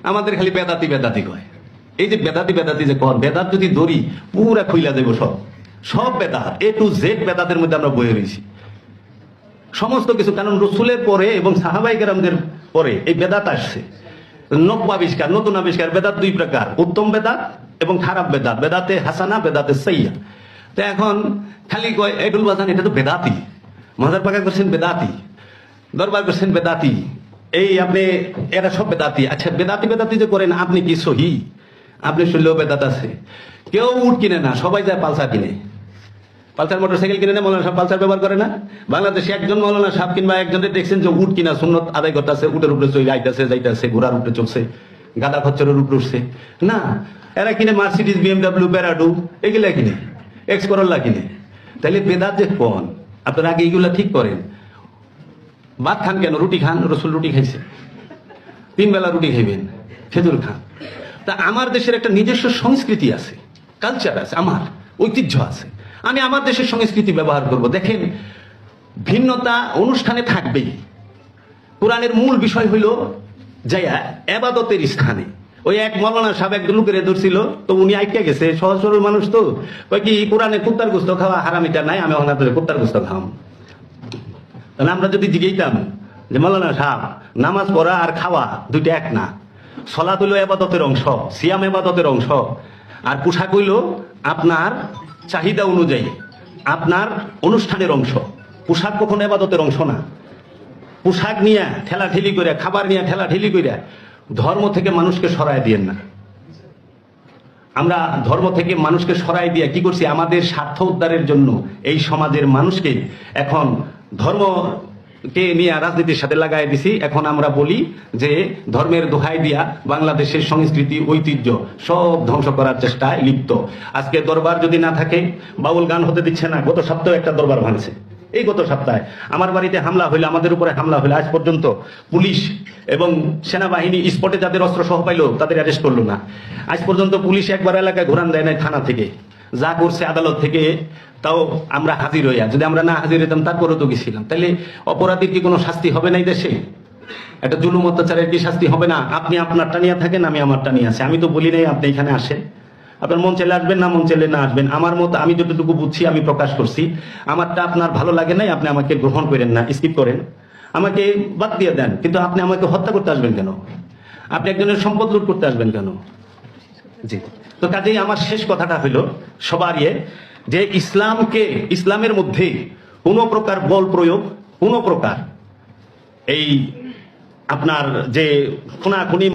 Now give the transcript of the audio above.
আমাদের খালি বেদাতি বেদাতি কয়। এই যে বেদাতি বেদাতি যে কন, বেদাত যদি দড়ি পুরা খুইলা দেব, সব সব বেদাত এ টু জেড বেদাতের মধ্যে আমরা বয়ে রয়েছি সমস্ত কিছু। কারণ রসুলের পরে এবং সাহাবাই কেরামদের পরে এই বেদাত আসছে, নব্য আবিষ্কার, নতুন আবিষ্কার। বেদাত দুই প্রকার, উত্তম বেদাত এবং খারাপ বেদাত, বেদাতে হাসানা, বেদাতে সাইয়্যা। তো এখন খালি কয় এগুল বাজান এটা তো বেদাতি, মাজার পাকা করছেন বেদাতি, দরবার করছেন বেদাতি, এই আপনি এরা সব বেদাতি। আচ্ছা, বেদাতি বেদাতি যে করেন আপনি কি সহি? আপনি শুনলেও বেদাত আছে। কেউ উট কিনে না, সবাই যায় পালসার কিনে, পালসার মোটরসাইকেল কিনে না। মৌলানা সাহেব পালসার ব্যবহার করে না। বাংলাদেশে একজন মৌলানা সাহেব কিংবা একজনের দেখছেন যে উট কিনা সুন্নত আদায় করতেছে, উটের উপরে চলে আইতেছে যাইতেছে, ঘোড়ার উপরে চলছে, গাদা খচ্চরের উপরে উঠছে না। এরা কিনে মার্সিডিজ, BMW, প্যারাডু, এগুলা কিনে, এক্স করোলা কিনে। তাহলে বেদাত যে কোন, আপনারা আগে এইগুলা ঠিক করেন। ভাত খান কেন? রুটি খান, রসুল রুটি খাইছে, 3 বেলা রুটি খাইবেন, খেজুর খান। তা আমার দেশের একটা নিজস্ব সংস্কৃতি আছে, কালচার আছে, আমার ঐতিহ্য আছে। আমি আমার দেশের সংস্কৃতি ব্যবহার করব। দেখেন, ভিন্নতা অনুষ্ঠানে থাকবেই। কোরআনের মূল বিষয় হইল যাইয়া এবাদতের স্থানে। ওই এক মৌলানা সাহেব এক লোকের ধরছিল, তো উনি আইকা গেছে, সহজ সরল মানুষ তো, ওই কি কোরআনে কুত্তার গোস্ত খাওয়া হারামিটা নাই, আমি ওখানে কুত্তার গোস্ত খাওয়াম। তাহলে আমরা যদি জিজ্ঞাইতাম যে মৌলানা সাহেব, নামাজ পড়া আর খাওয়া দুইটা এক না, সলাত হইল এবাদতের অংশ, সিয়াম এবাদতের অংশ, আর পোশাক হইল আপনার চাহিদা অনুযায়ী আপনার অনুষ্ঠানের অংশ। পোশাক কখনো এবাদতের অংশ না। পোশাক নিয়ে ঠেলাঠেলি করে, খাবার নিয়ে ঠেলাঠেলি করে ধর্ম থেকে মানুষকে সরায় দিয়েন না। আমরা ধর্ম থেকে মানুষকে সরাই দিয়ে কি করছি? আমাদের স্বার্থ উদ্ধারের জন্য এই সমাজের মানুষকে এখন ধর্মকে নিয়ে রাজনীতির সাথে লাগাই দিছি। এখন আমরা বলি যে ধর্মের দোহাই দিয়া বাংলাদেশের সংস্কৃতি ঐতিহ্য সব ধ্বংস করার চেষ্টায় লিপ্ত। আজকে দরবার যদি না থাকে, বাউল গান হতে দিচ্ছে না। গত সপ্তাহে একটা দরবার ভাঙছে, এই গত সপ্তাহে আমার বাড়িতে হামলা হইলে, আমাদের উপরে হামলা হইলে আজ পর্যন্ত পুলিশ এবং সেনাবাহিনী স্পটে যাদের অস্ত্র সহ পাইলো তাদের অ্যারেস্ট করলো না। আজ পর্যন্ত পুলিশ একবার এলাকায় ঘোরান দেয় নাই থানা থেকে, যা করছে আদালত থেকে, তাও আমরা হাজির হইয়া। যদি আমরা না হাজির হইতাম তারপরেও তো গেছিলাম। তাহলে অপরাধীর কি কোনো শাস্তি হবে না এই দেশে? একটা জুলুম অত্যাচারের কি শাস্তি হবে না? আপনি আপনারটা নিয়ে থাকেন, আমি আমারটা নিয়ে আছি। আমি তো বলি নাই আপনি এখানে আসেন, আপনার মন চাইলে আসবেন, না মন চাইলে না আসবেন। আমার মত আমি যতটুকু বুঝছি আমি প্রকাশ করছি। আমারটা আপনার ভালো লাগে নাই, আপনি আমাকে গ্রহণ করেন না, স্কিপ করেন, আমাকে বাদ দিয়ে দেন। কিন্তু আপনি আমাকে হত্যা করতে আসবেন কেন? আপনি একজনের সম্পদ লুট করতে আসবেন কেন? জি। তো কাজেই আমার শেষ কথাটা হলো সবার যে ইসলামের মধ্যে কোনো প্রকার বল প্রয়োগ, কোনো প্রকার এই আপনার যে খুনাখুনি